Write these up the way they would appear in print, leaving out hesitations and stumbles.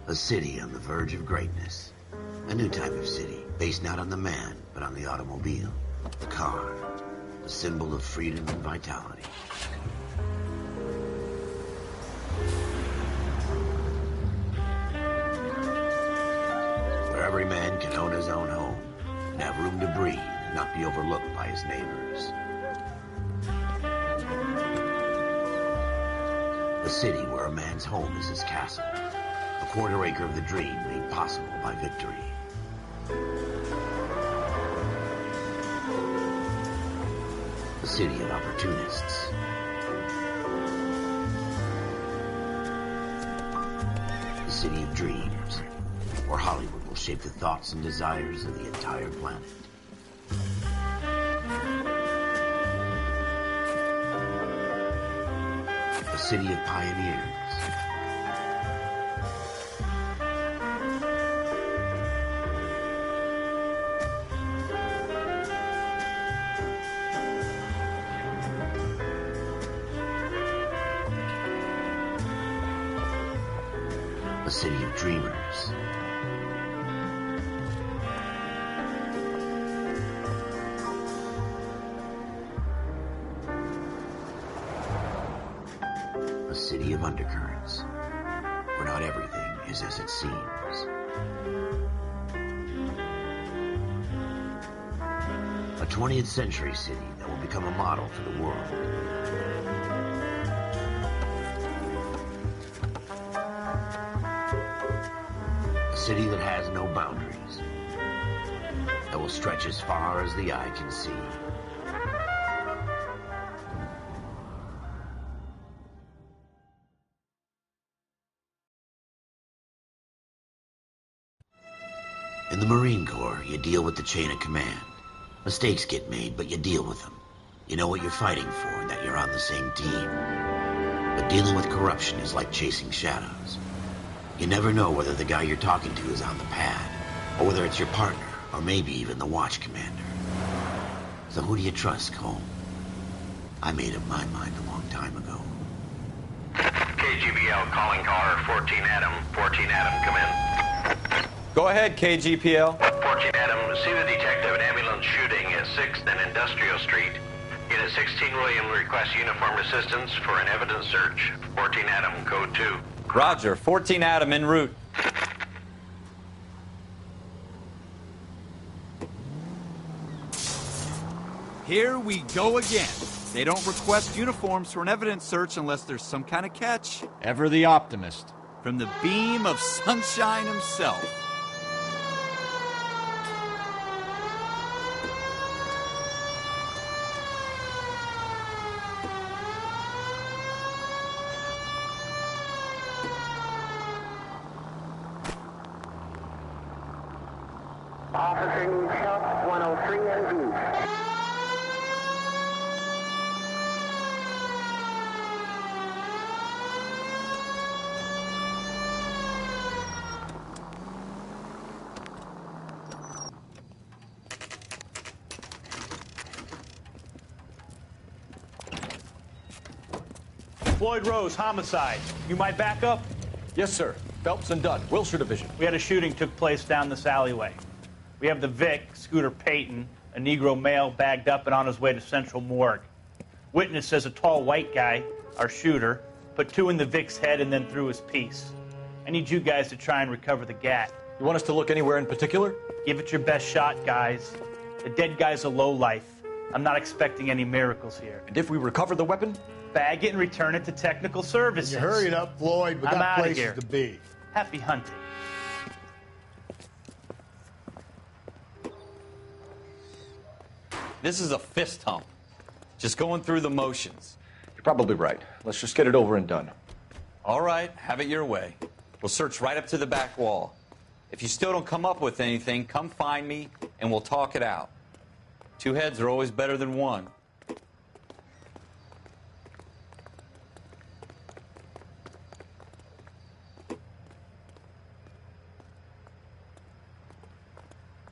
A city on the verge of greatness. A new type of city, based not on the man, but on the automobile. The car. The symbol of freedom and vitality. Where every man can own his own home, and have room to breathe, and not be overlooked by his neighbors. A city where a man's home is his castle. A quarter acre of the dream made possible by victory. A city of opportunists. A city of dreams, where Hollywood will shape the thoughts and desires of the entire planet. A city of pioneers. A city of dreamers. A city of undercurrents, where not everything is as it seems. A 20th century city that will become a model for the world. A city that has no boundaries, that will stretch as far as the eye can see. In the Marine Corps, you deal with the chain of command. Mistakes get made, but you deal with them. You know what you're fighting for and that you're on the same team. But dealing with corruption is like chasing shadows. You never know whether the guy you're talking to is on the pad, or whether it's your partner, or maybe even the watch commander. So who do you trust, Cole? I made up my mind a long time ago. KGBL calling caller 14 Adam. 14 Adam, come in. Go ahead, KGPL. 14 Adam, see the detective an ambulance shooting at 6th and Industrial Street. Unit 16 William requests uniformed assistance for an evidence search. 14 Adam, code 2. Roger, 14 Adam en route. Here we go again. They don't request uniforms for an evidence search unless there's some kind of catch. Ever the optimist. From the beam of sunshine himself. Officer needs help, 103 in view. Floyd Rose, homicide. You might back up? Yes, sir. Phelps and Dunn, Wilshire Division. We had a shooting took place down this alleyway. We have the Vic, Scooter Payton, a Negro male bagged up and on his way to Central Morgue. Witness says a tall white guy, our shooter, put 2 in the Vic's head and then threw his piece. I need you guys to try and recover the gat. You want us to look anywhere in particular? Give it your best shot, guys. The dead guy's a lowlife. I'm not expecting any miracles here. And if we recover the weapon? Bag it and return it to technical services. You hurry it up, Floyd. We I'm got outta places here. to be. Happy hunting. This is a fist hump. Just going through the motions. You're probably right. Let's just get it over and done. All right, have it your way. We'll search right up to the back wall. If you still don't come up with anything, come find me and we'll talk it out. 2 heads are always better than 1.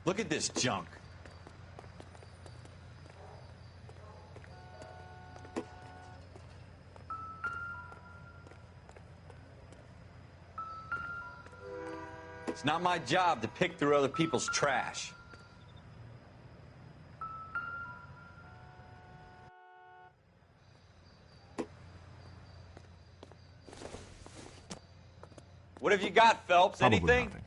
Look at this junk. It's not my job to pick through other people's trash. What have you got, Phelps? Probably Anything? nothing.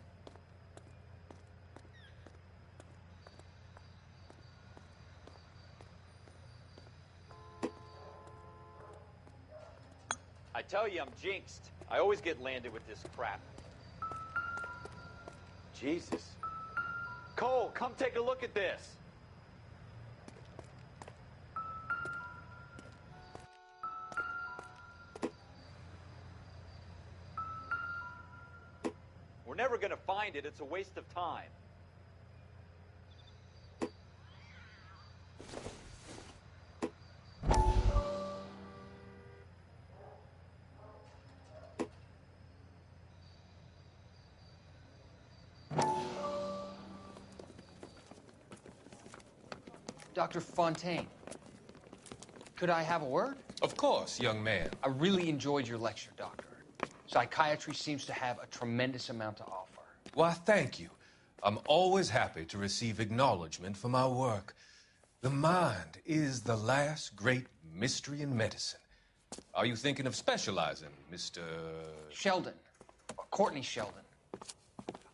I tell you, I'm jinxed. I always get landed with this crap. Jesus. Cole, come take a look at this. We're never going to find it. It's a waste of time. Dr. Fontaine, could I have a word? Of course, young man. I really enjoyed your lecture, Doctor. Psychiatry seems to have a tremendous amount to offer. Why, thank you. I'm always happy to receive acknowledgement for my work. The mind is the last great mystery in medicine. Are you thinking of specializing, Mr. Sheldon, or Courtney Sheldon.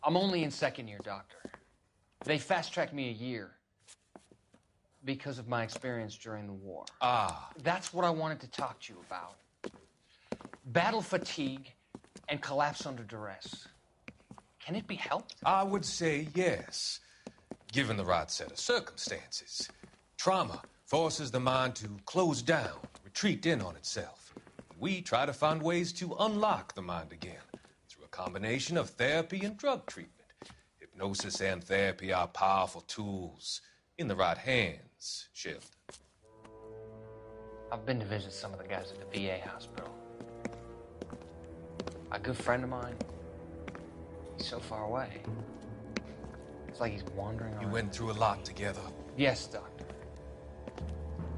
I'm only in second year, Doctor. They fast-tracked me a year because of my experience during the war. Ah. That's what I wanted to talk to you about. Battle fatigue and collapse under duress. Can it be helped? I would say yes, given the right set of circumstances. Trauma forces the mind to close down, retreat in on itself. We try to find ways to unlock the mind again through a combination of therapy and drug treatment. Hypnosis and therapy are powerful tools in the right hands, Sheldon. I've been to visit some of the guys at the VA hospital. A good friend of mine, he's so far away. It's like he's wandering around. You went through a lot together. Yes, Doctor.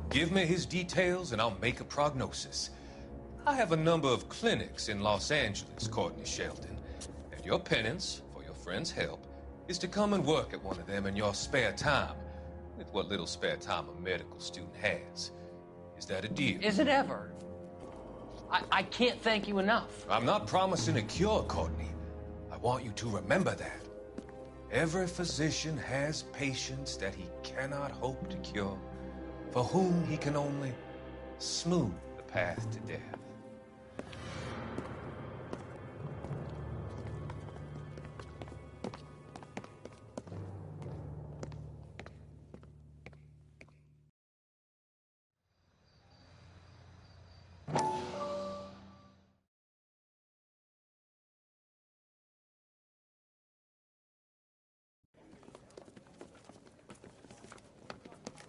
Give me his details and I'll make a prognosis. I have a number of clinics in Los Angeles, Courtney Sheldon, and your penance, for your friend's help, is to come and work at one of them in your spare time, with what little spare time a medical student has. Is that a deal? Is it ever? I can't thank you enough. I'm not promising a cure, Courtney. I want you to remember that. Every physician has patients that he cannot hope to cure, for whom he can only smooth the path to death.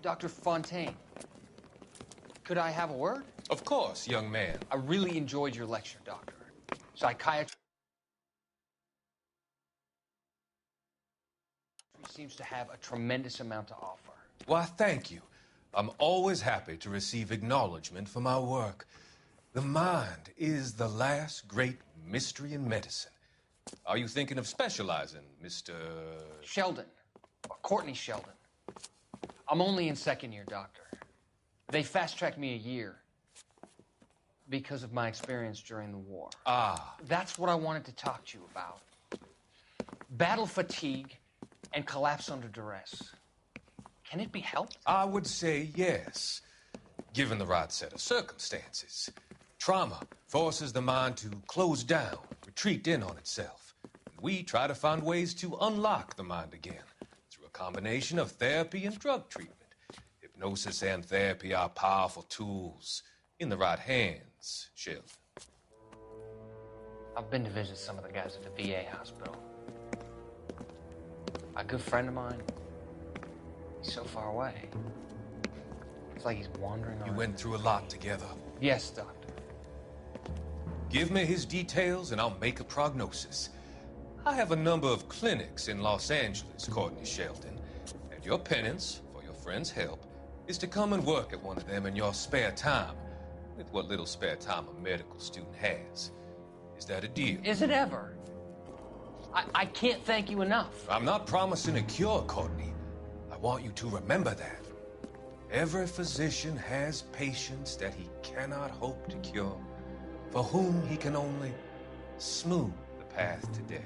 Dr. Fontaine, could I have a word? Of course, young man. I really enjoyed your lecture, Doctor. Psychiatry seems to have a tremendous amount to offer. Why, thank you. I'm always happy to receive acknowledgement for my work. The mind is the last great mystery in medicine. Are you thinking of specializing, Mr. Sheldon, or Courtney Sheldon. I'm only in second year, Doctor. They fast-tracked me a year because of my experience during the war. Ah. That's what I wanted to talk to you about. Battle fatigue and collapse under duress. Can it be helped? I would say yes, given the right set of circumstances. Trauma forces the mind to close down, retreat in on itself. We try to find ways to unlock the mind again through a combination of therapy and drug treatment. Hypnosis and therapy are powerful tools in the right hands, Sheldon. I've been to visit some of the guys at the VA hospital. A good friend of mine, he's so far away. It's like he's wandering around. You went through a lot together. Yes, Doctor. Give me his details and I'll make a prognosis. I have a number of clinics in Los Angeles, Courtney Sheldon, and your penance, for your friend's help, is to come and work at one of them in your spare time, with what little spare time a medical student has. Is that a deal? Is it ever? I can't thank you enough. I'm not promising a cure, Courtney. I want you to remember that. Every physician has patients that he cannot hope to cure, for whom he can only smooth the path to death.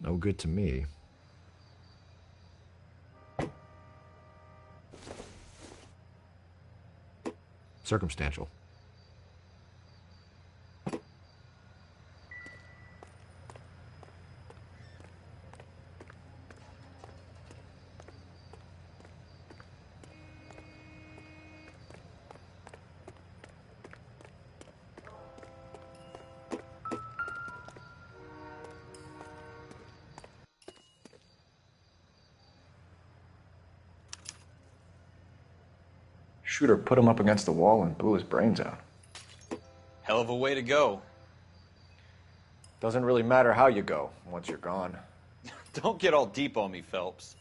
No good to me. Circumstantial. Shooter put him up against the wall and blew his brains out. Hell of a way to go. Doesn't really matter how you go once you're gone. Don't get all deep on me, Phelps.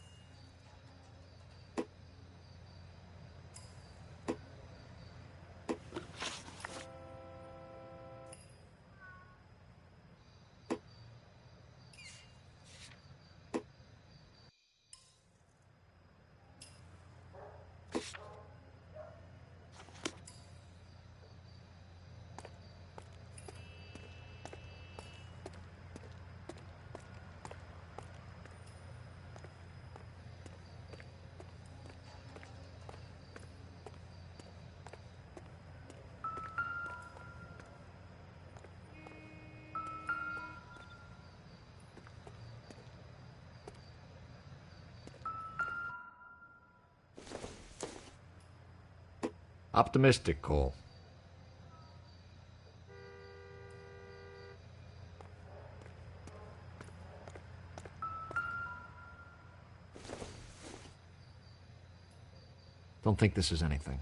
Optimistic, Cole. Don't think this is anything.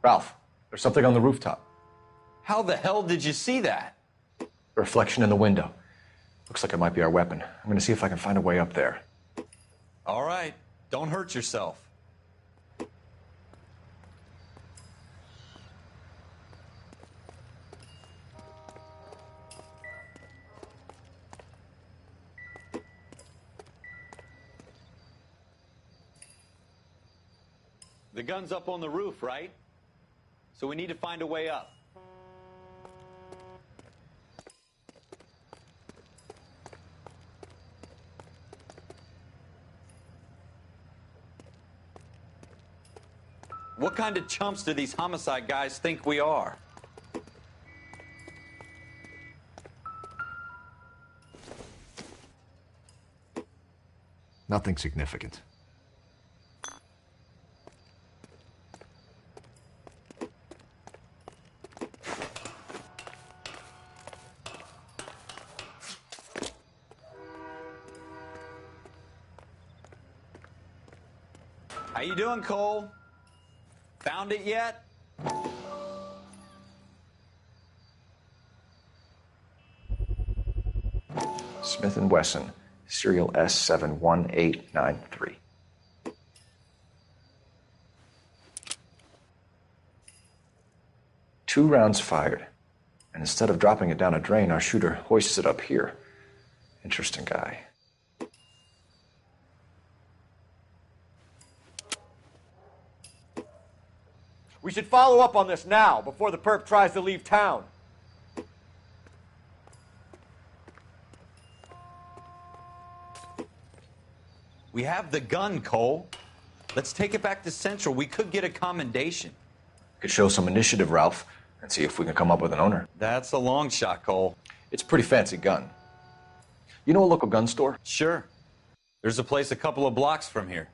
Ralph, there's something on the rooftop. How the hell did you see that? A reflection in the window. Looks like it might be our weapon. I'm gonna see if I can find a way up there. All right, don't hurt yourself. The gun's up on the roof, right? So we need to find a way up. What kind of chumps do these homicide guys think we are? Nothing significant. How you doing, Cole? Found it yet? Smith & Wesson, serial S71893. 2 rounds fired. And instead of dropping it down a drain, our shooter hoists it up here. Interesting guy. We should follow up on this now, before the perp tries to leave town. We have the gun, Cole. Let's take it back to Central. We could get a commendation. Could show some initiative, Ralph, and see if we can come up with an owner. That's a long shot, Cole. It's a pretty fancy gun. You know a local gun store? Sure. There's a place a couple of blocks from here.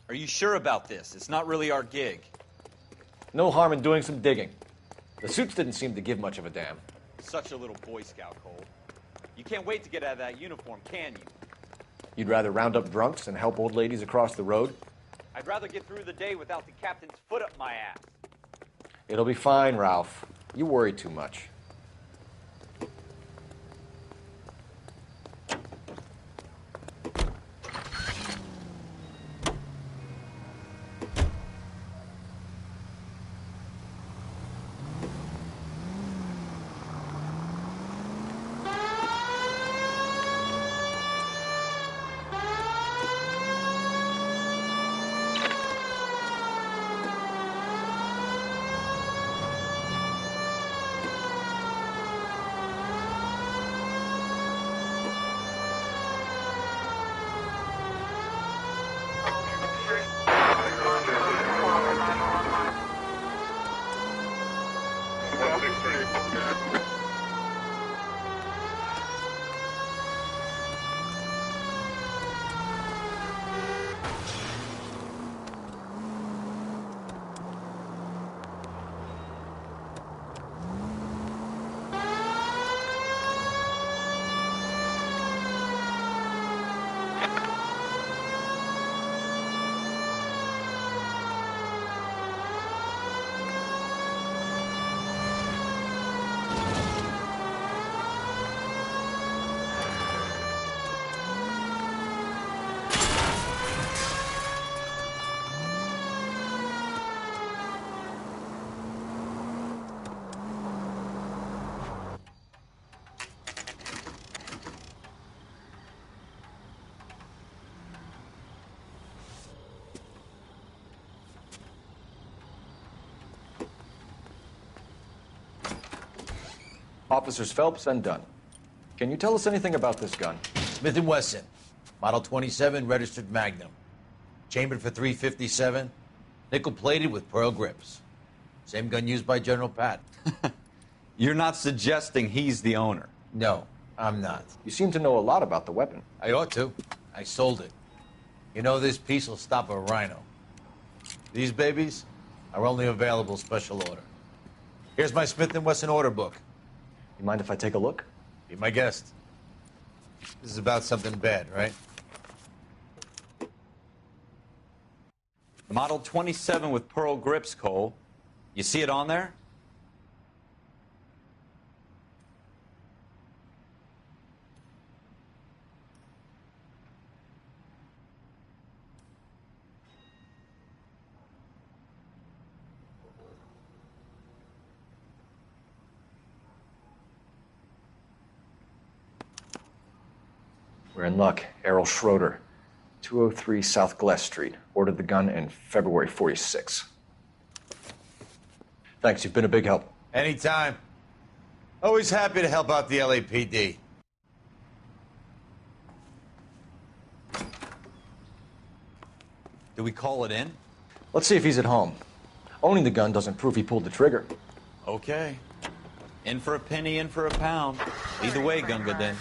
Are you sure about this? It's not really our gig. No harm in doing some digging. The suits didn't seem to give much of a damn. Such a little Boy Scout, Cole. You can't wait to get out of that uniform, can you? You'd rather round up drunks and help old ladies across the road? I'd rather get through the day without the captain's foot up my ass. It'll be fine, Ralph. You worry too much. Officers Phelps and Dunn. Can you tell us anything about this gun? Smith & Wesson, Model 27, registered Magnum. Chambered for .357, nickel-plated with pearl grips. Same gun used by General Patton. You're not suggesting he's the owner? No, I'm not. You seem to know a lot about the weapon. I ought to. I sold it. You know, this piece will stop a rhino. These babies are only available special order. Here's my Smith & Wesson order book. You mind if I take a look? Be my guest. This is about something bad, right? Model 27 with pearl grips, Cole. You see it on there? We're in luck. Errol Schroeder, 203 South Gless Street. Ordered the gun in February '46. Thanks, you've been a big help. Anytime. Always happy to help out the LAPD. Do we call it in? Let's see if he's at home. Owning the gun doesn't prove he pulled the trigger. Okay. In for a penny, in for a pound. Either way, Gunga Den.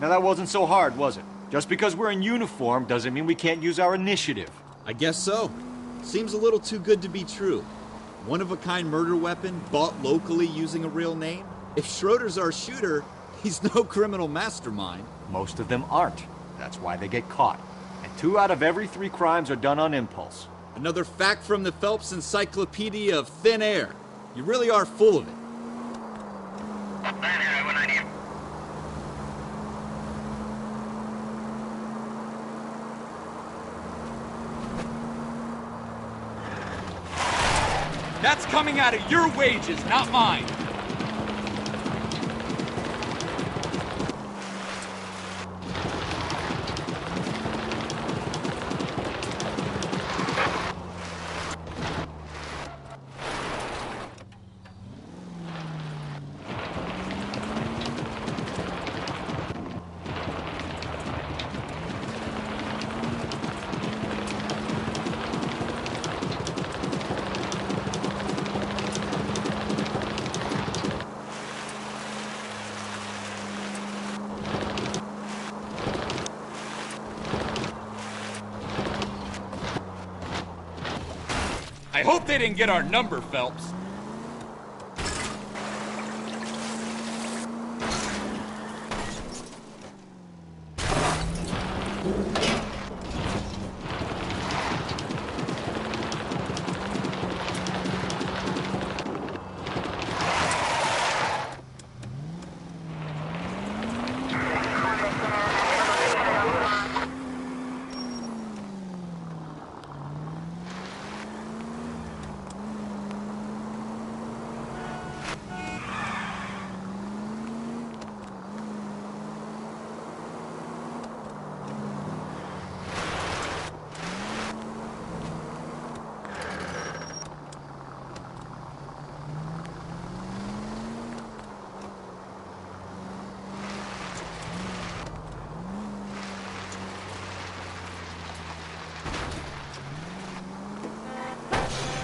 Now that wasn't so hard, was it? Just because we're in uniform doesn't mean we can't use our initiative. I guess so. Seems a little too good to be true. One-of-a-kind murder weapon bought locally using a real name? If Schroeder's our shooter, he's no criminal mastermind. Most of them aren't. That's why they get caught. And 2 out of every 3 crimes are done on impulse. Another fact from the Phelps Encyclopedia of Thin Air. You really are full of it. That's coming out of your wages, not mine. I hope they didn't get our number, Phelps.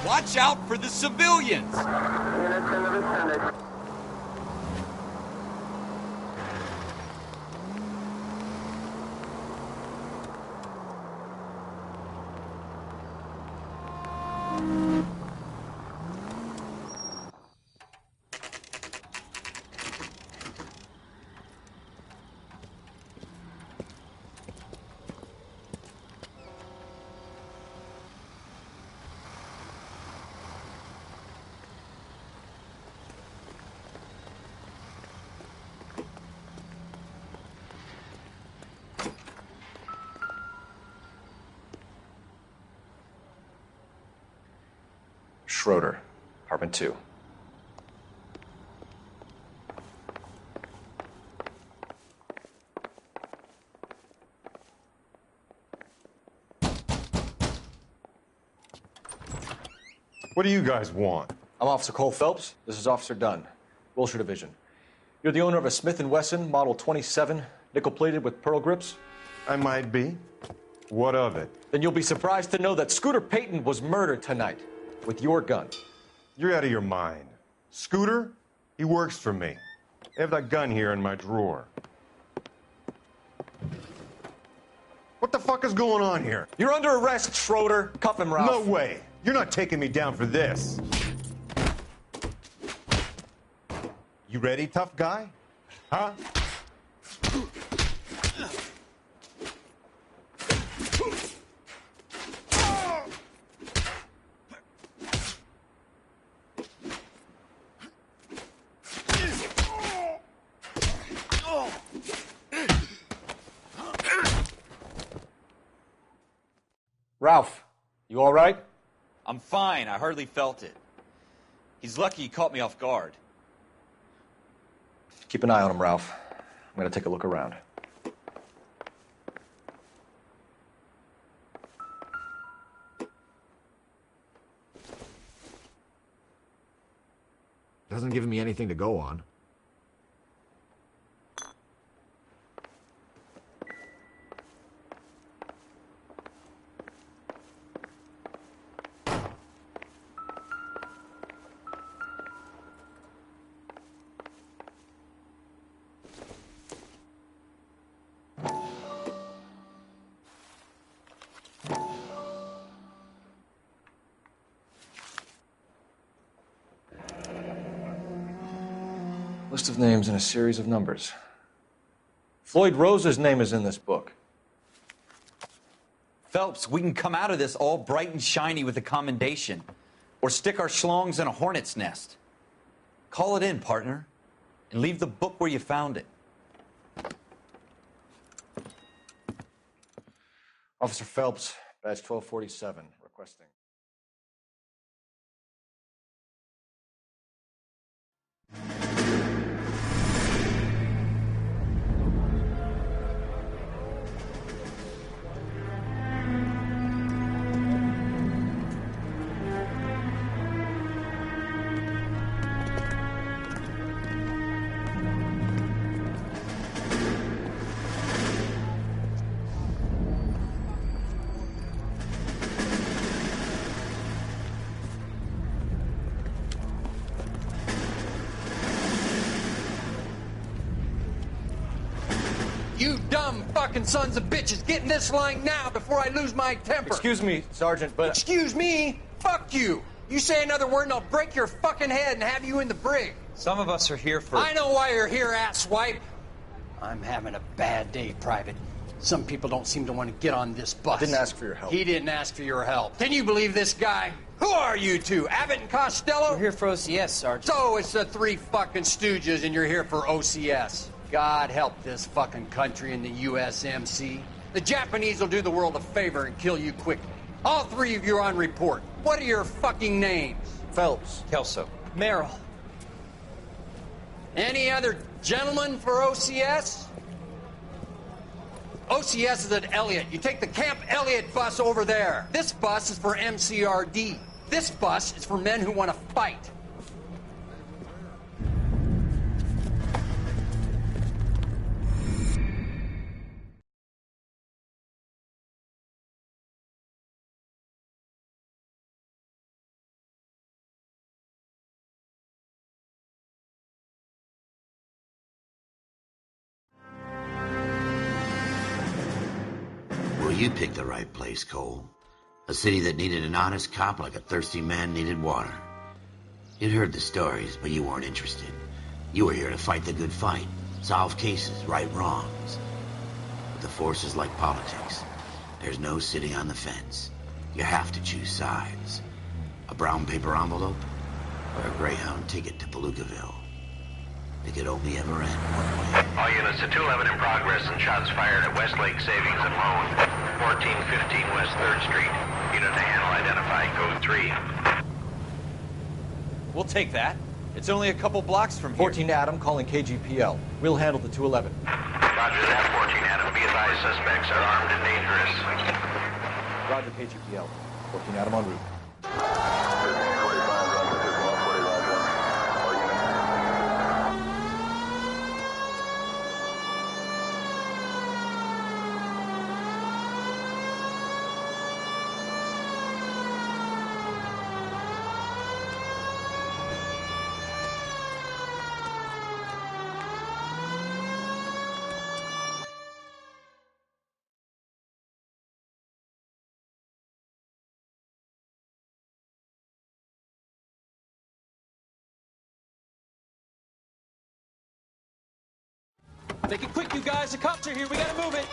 Watch out for the civilians! Units in the vicinity. Schroeder, apartment 2. What do you guys want? I'm Officer Cole Phelps. This is Officer Dunn, Wilshire Division. You're the owner of a Smith & Wesson Model 27, nickel-plated with pearl grips? I might be. What of it? Then you'll be surprised to know that Scooter Payton was murdered tonight with your gun. You're out of your mind. Scooter? He works for me. I have that gun here in my drawer. What the fuck is going on here? You're under arrest, Schroeder. Cuff him, Ralph. No way. You're not taking me down for this. You ready, tough guy? Huh? Ralph, you all right? I'm fine. I hardly felt it. He's lucky he caught me off guard. Keep an eye on him, Ralph. I'm going to take a look around. Doesn't give me anything to go on. List of names and a series of numbers. Floyd Rose's name is in this book. Phelps, we can come out of this all bright and shiny with a commendation, or stick our schlongs in a hornet's nest. Call it in, partner, and leave the book where you found it. Officer Phelps, badge 1247, requesting. You dumb fucking sons of bitches, get in this line now before I lose my temper. Excuse me, Sergeant, but... Excuse me? Fuck you. You say another word and I'll break your fucking head and have you in the brig. Some of us are here for... I know why you're here, asswipe. I'm having a bad day, Private. Some people don't seem to want to get on this bus. I didn't ask for your help. He didn't ask for your help. Can you believe this guy? Who are you two? Abbott and Costello? We're here for OCS, Sergeant. So it's the three fucking stooges and you're here for OCS. God help this fucking country and the USMC. The Japanese will do the world a favor and kill you quickly. All three of you are on report. What are your fucking names? Phelps. Kelso. Merrill. Any other gentlemen for OCS? OCS is at Elliott. You take the Camp Elliott bus over there. This bus is for MCRD. This bus is for men who want to fight. Well, you picked the right place, Cole. A city that needed an honest cop like a thirsty man needed water. You'd heard the stories, but you weren't interested. You were here to fight the good fight, solve cases, right wrongs. But the force is like politics. There's no sitting on the fence. You have to choose sides. A brown paper envelope, or a Greyhound ticket to Palookaville. It could only ever end one way. All units to 211 in progress and shots fired at Westlake Savings and Loan, 1415 West 3rd Street. Unit to handle identified, code 3. We'll take that. It's only a couple blocks from here. 14 Adam calling KGPL. We'll handle the 211. Roger that, 14 Adam. Be advised, suspects are armed and dangerous. Roger, KGPL. 14 Adam en route. Make it quick, you guys. The cops are here. We gotta move it.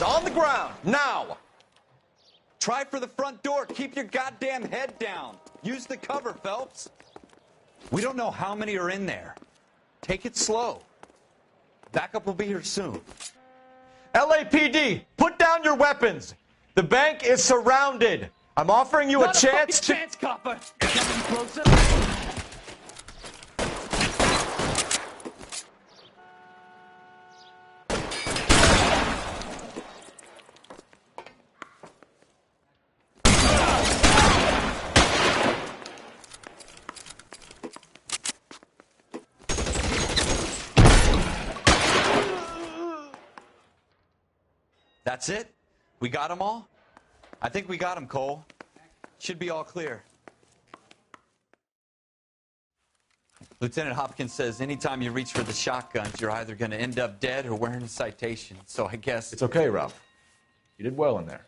On the ground, now! Try for the front door. Keep your goddamn head down. Use the cover, Phelps. We don't know how many are in there. Take it slow. Backup will be here soon. LAPD, put down your weapons. The bank is surrounded. I'm offering you a chance to... chance, copper. Coming closer. That's it? We got them all? I think we got them, Cole. Should be all clear. Lieutenant Hopkins says anytime you reach for the shotguns, you're either going to end up dead or wearing a citation. So I guess... It's okay, Ralph. You did well in there.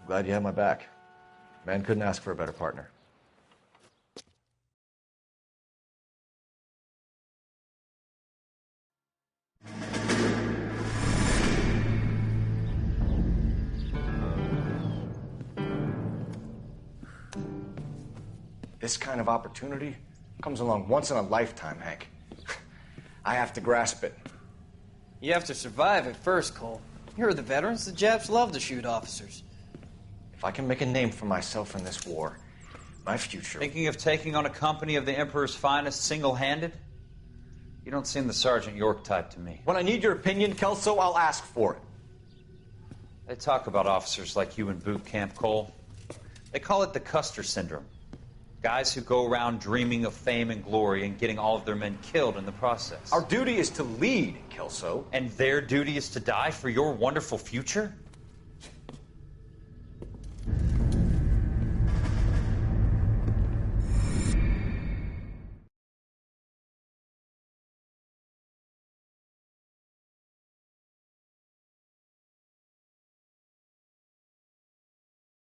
I'm glad you had my back. Man couldn't ask for a better partner. This kind of opportunity comes along once in a lifetime, Hank. I have to grasp it. You have to survive it first, Cole. Here are the veterans. The Japs love to shoot officers. If I can make a name for myself in this war, my future... Thinking of taking on a company of the Emperor's finest single-handed? You don't seem the Sergeant York type to me. When I need your opinion, Kelso, I'll ask for it. They talk about officers like you in boot camp, Cole. They call it the Custer Syndrome. Guys who go around dreaming of fame and glory and getting all of their men killed in the process. Our duty is to lead, Kelso. And their duty is to die for your wonderful future?